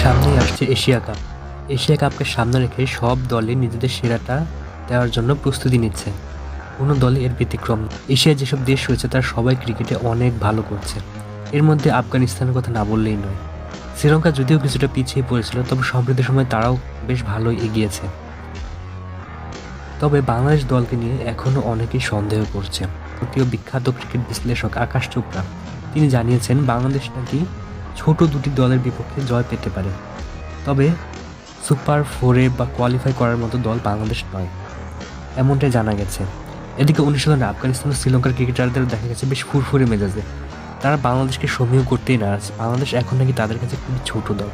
সামনেই আসছে Asia cup. Asia কাপকে সামনে রেখে সব দলই নিজেদের সেরাটা দেওয়ার জন্য প্রস্তুতি নিচ্ছে। কোনো দলই এর ব্যতিক্রম না। এশিয়ার যেসব দেশ রয়েছে তারা সবাই ক্রিকেটে অনেক ভালো করছে। এর মধ্যে আফগানিস্তানের কথা না বললেই নয়। শ্রীলঙ্কা যদিও কিছুটা পিছিয়ে পড়েছিল, তবে সম্প্রতি সময় তারাও বেশ ভালোই এগিয়েছে। তবে বাংলাদেশ দলকে নিয়ে এখনও অনেকেই সন্দেহ করছে। ভারতীয় বিখ্যাত ক্রিকেট বিশ্লেষক আকাশ চোপড়া তিনি জানিয়েছেন বাংলাদেশ নাকি ছোট দুটি দলের বিপক্ষে জয় পেতে পারে, তবে সুপার ফোরে বা কোয়ালিফাই করার মতো দল বাংলাদেশ নয়, এমনটাই জানা গেছে। এদিকে অনুশীলনে আফগানিস্তান ও শ্রীলঙ্কার ক্রিকেটারদের দেখা গেছে বেশ ফুরফুরে মেজাজে। তারা বাংলাদেশকে সমীহ করতেই নারাজ। বাংলাদেশ এখন নাকি তাদের কাছে খুবই ছোট দল।